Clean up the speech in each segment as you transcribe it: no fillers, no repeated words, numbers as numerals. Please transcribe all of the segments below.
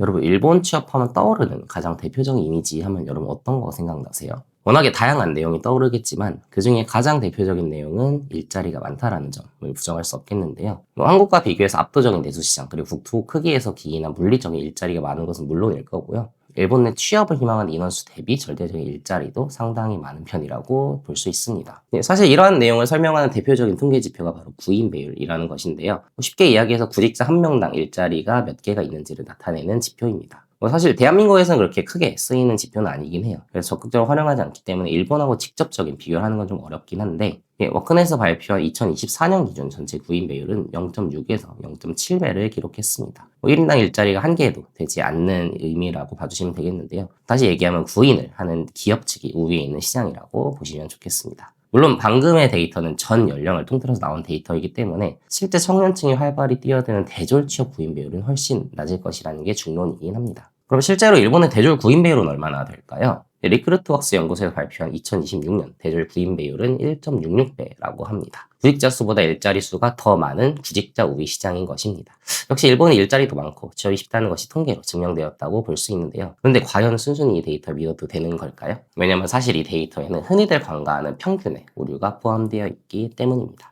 여러분 일본 취업하면 떠오르는 가장 대표적인 이미지 하면 여러분 어떤 거 생각나세요? 워낙에 다양한 내용이 떠오르겠지만 그중에 가장 대표적인 내용은 일자리가 많다라는 점을 부정할 수 없겠는데요. 한국과 비교해서 압도적인 내수시장 그리고 국토 크기에서 기인한 물리적인 일자리가 많은 것은 물론일 거고요. 일본 내 취업을 희망하는 인원수 대비 절대적인 일자리도 상당히 많은 편이라고 볼 수 있습니다. 사실 이러한 내용을 설명하는 대표적인 통계 지표가 바로 구인 배율이라는 것인데요. 쉽게 이야기해서 구직자 한 명당 일자리가 몇 개가 있는지를 나타내는 지표입니다. 사실 대한민국에서는 그렇게 크게 쓰이는 지표는 아니긴 해요. 그래서 적극적으로 활용하지 않기 때문에 일본하고 직접적인 비교를 하는 건 좀 어렵긴 한데 워크넷에서 발표한 2024년 기준 전체 구인 배율은 0.6에서 0.7배를 기록했습니다. 1인당 일자리가 한 개도 되지 않는 의미라고 봐주시면 되겠는데요. 다시 얘기하면 구인을 하는 기업 측이 우위에 있는 시장이라고 보시면 좋겠습니다. 물론 방금의 데이터는 전 연령을 통틀어서 나온 데이터이기 때문에 실제 청년층이 활발히 뛰어드는 대졸 취업 구인 배율은 훨씬 낮을 것이라는 게 중론이긴 합니다. 그럼 실제로 일본의 대졸 구인 배율은 얼마나 될까요? 리크루트웍스 연구소에서 발표한 2026년 대졸 구인 배율은 1.66배라고 합니다. 구직자 수보다 일자리 수가 더 많은 구직자 우위 시장인 것입니다. 역시 일본은 일자리도 많고 취업이 쉽다는 것이 통계로 증명되었다고 볼 수 있는데요. 그런데 과연 순순히 이 데이터를 믿어도 되는 걸까요? 왜냐하면 사실 이 데이터에는 흔히들 관가하는 평균의 오류가 포함되어 있기 때문입니다.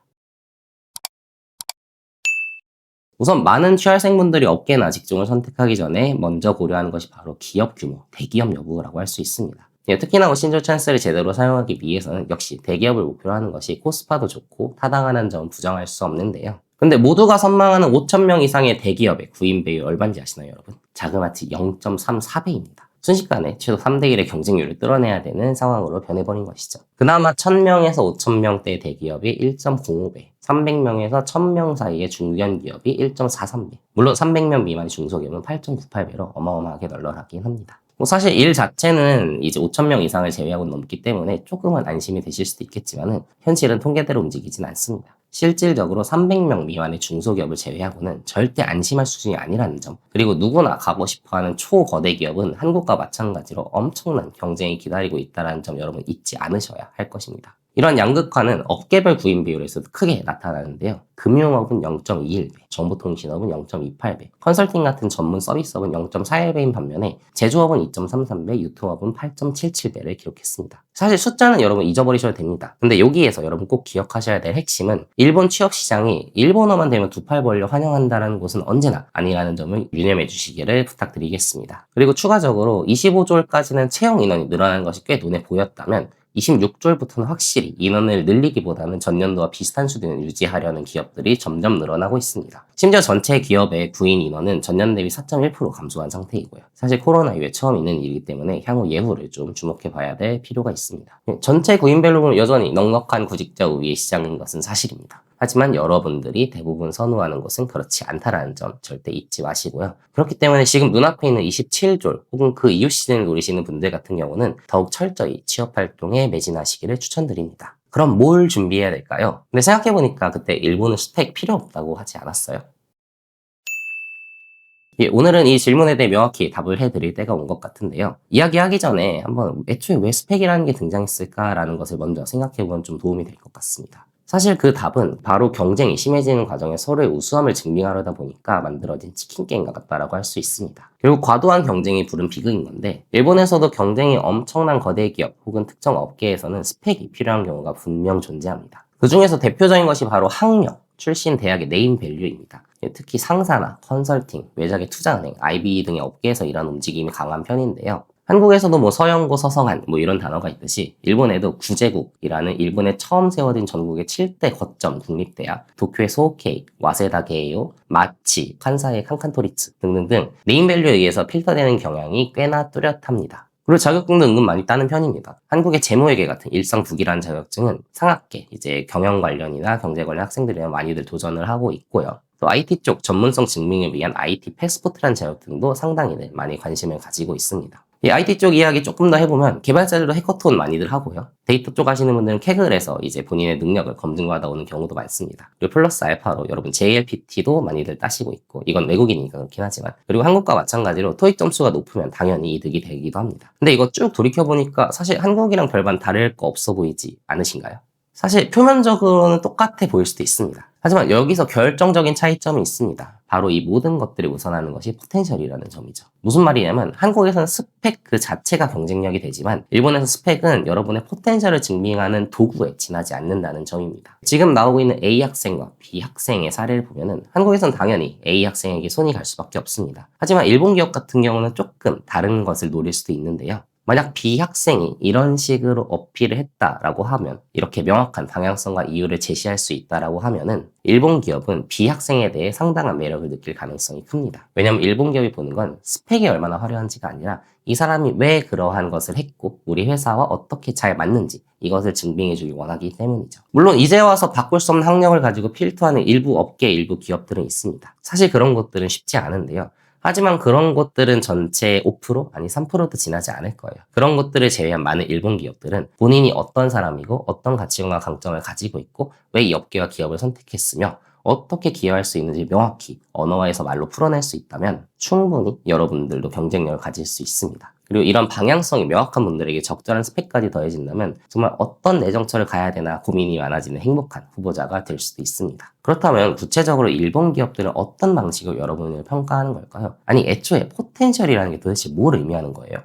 우선 많은 취준생분들이 업계나 직종을 선택하기 전에 먼저 고려하는 것이 바로 기업 규모, 대기업 여부라고 할 수 있습니다. 특히나 신조 찬스를 제대로 사용하기 위해서는 역시 대기업을 목표로 하는 것이 코스파도 좋고 타당하다는 점은 부정할 수 없는데요. 근데 모두가 선망하는 5,000명 이상의 대기업의 구인 배율 얼마인지 아시나요, 여러분? 자그마치 0.34배입니다. 순식간에 최소 3대1의 경쟁률을 뚫어내야 되는 상황으로 변해버린 것이죠. 그나마 1,000명에서 5,000명대 대기업이 1.05배, 300명에서 1,000명 사이의 중견기업이 1.43배, 물론 300명 미만의 중소기업은 8.98배로 어마어마하게 널널하긴 합니다. 사실 일 자체는 이제 5,000명 이상을 제외하고 넘기 때문에 조금은 안심이 되실 수도 있겠지만은 현실은 통계대로 움직이진 않습니다. 실질적으로 300명 미만의 중소기업을 제외하고는 절대 안심할 수준이 아니라는 점, 그리고 누구나 가고 싶어하는 초거대 기업은 한국과 마찬가지로 엄청난 경쟁이 기다리고 있다는 점 여러분 잊지 않으셔야 할 것입니다. 이런 양극화는 업계별 구인 비율에서도 크게 나타나는데요. 금융업은 0.21배, 정보통신업은 0.28배, 컨설팅 같은 전문 서비스업은 0.41배인 반면에 제조업은 2.33배, 유통업은 8.77배를 기록했습니다. 사실 숫자는 여러분 잊어버리셔도 됩니다. 근데 여기에서 여러분 꼭 기억하셔야 될 핵심은 일본 취업 시장이 일본어만 되면 두 팔 벌려 환영한다는 곳은 언제나 아니라는 점을 유념해 주시기를 부탁드리겠습니다. 그리고 추가적으로 25졸까지는 채용 인원이 늘어나는 것이 꽤 눈에 보였다면 26졸부터는 확실히 인원을 늘리기보다는 전년도와 비슷한 수준을 유지하려는 기업들이 점점 늘어나고 있습니다. 심지어 전체 기업의 구인 인원은 전년 대비 4.1% 감소한 상태이고요. 사실 코로나 이후에 처음 있는 일이기 때문에 향후 예후를 좀 주목해 봐야 될 필요가 있습니다. 전체 구인별로 보면 여전히 넉넉한 구직자 우위의 시장인 것은 사실입니다. 하지만 여러분들이 대부분 선호하는 것은 그렇지 않다라는 점 절대 잊지 마시고요. 그렇기 때문에 지금 눈앞에 있는 27졸 혹은 그 이후 시즌을 노리시는 분들 같은 경우는 더욱 철저히 취업활동에 매진하시기를 추천드립니다. 그럼 뭘 준비해야 될까요? 근데 생각해보니까 그때 일본은 스펙 필요 없다고 하지 않았어요? 오늘은 이 질문에 대해 명확히 답을 해드릴 때가 온 것 같은데요. 이야기하기 전에 한번 애초에 왜 스펙이라는 게 등장했을까라는 것을 먼저 생각해보면 좀 도움이 될 것 같습니다. 사실 그 답은 바로 경쟁이 심해지는 과정에 서로의 우수함을 증명하려다 보니까 만들어진 치킨 게임과 같다라고 할 수 있습니다. 결국 과도한 경쟁이 부른 비극인 건데 일본에서도 경쟁이 엄청난 거대 기업 혹은 특정 업계에서는 스펙이 필요한 경우가 분명 존재합니다. 그 중에서 대표적인 것이 바로 학력, 출신 대학의 네임밸류입니다. 특히 상사나 컨설팅, 외작의 투자은행, IB 등의 업계에서 이런 움직임이 강한 편인데요. 한국에서도 서영고, 서성한 이런 단어가 있듯이 일본에도 구제국이라는 일본에 처음 세워진 전국의 7대 거점 국립대학, 도쿄의 소케이, 와세다 게이오, 마치, 칸사이 칸칸토리츠 등등등 네임밸류에 의해서 필터되는 경향이 꽤나 뚜렷합니다. 그리고 자격증도 은근 많이 따는 편입니다. 한국의 재무회계 같은 일상국이라는 자격증은 상학계, 이제 경영 관련이나 경제 관련 학생들이랑 많이들 도전을 하고 있고요. 또 IT 쪽 전문성 증명을 위한 IT 패스포트라는 자격증도 상당히들 많이 관심을 가지고 있습니다. 이 IT 쪽 이야기 조금 더 해보면 개발자들도 해커톤 많이들 하고요. 데이터 쪽 하시는 분들은 캐글에서 이제 본인의 능력을 검증받아 오는 경우도 많습니다. 그리고 플러스 알파로 여러분 JLPT도 많이들 따시고 있고 이건 외국인이니까 그렇긴 하지만 그리고 한국과 마찬가지로 토익 점수가 높으면 당연히 이득이 되기도 합니다. 근데 이거 쭉 돌이켜보니까 사실 한국이랑 별반 다를 거 없어 보이지 않으신가요? 사실 표면적으로는 똑같아 보일 수도 있습니다. 하지만 여기서 결정적인 차이점이 있습니다. 바로 이 모든 것들을 우선하는 것이 포텐셜이라는 점이죠. 무슨 말이냐면 한국에서는 스펙 그 자체가 경쟁력이 되지만 일본에서 스펙은 여러분의 포텐셜을 증명하는 도구에 지나지 않는다는 점입니다. 지금 나오고 있는 A 학생과 B 학생의 사례를 보면은 한국에서는 당연히 A 학생에게 손이 갈 수밖에 없습니다. 하지만 일본 기업 같은 경우는 조금 다른 것을 노릴 수도 있는데요. 만약 B 학생이 이런 식으로 어필을 했다라고 하면 이렇게 명확한 방향성과 이유를 제시할 수 있다라고 하면은 일본 기업은 B 학생에 대해 상당한 매력을 느낄 가능성이 큽니다. 왜냐면 일본 기업이 보는 건 스펙이 얼마나 화려한지가 아니라 이 사람이 왜 그러한 것을 했고 우리 회사와 어떻게 잘 맞는지 이것을 증명해주길 원하기 때문이죠. 물론 이제 와서 바꿀 수 없는 학력을 가지고 필터하는 일부 업계 일부 기업들은 있습니다. 사실 그런 것들은 쉽지 않은데요. 하지만 그런 것들은 전체 5% 아니 3%도 지나지 않을 거예요. 그런 것들을 제외한 많은 일본 기업들은 본인이 어떤 사람이고 어떤 가치관과 강점을 가지고 있고 왜 이 업계와 기업을 선택했으며 어떻게 기여할 수 있는지 명확히 언어화해서 말로 풀어낼 수 있다면 충분히 여러분들도 경쟁력을 가질 수 있습니다. 그리고 이런 방향성이 명확한 분들에게 적절한 스펙까지 더해진다면 정말 어떤 내정처를 가야 되나 고민이 많아지는 행복한 후보자가 될 수도 있습니다. 그렇다면 구체적으로 일본 기업들은 어떤 방식으로 여러분을 평가하는 걸까요? 아니 애초에 포텐셜이라는 게 도대체 뭘 의미하는 거예요?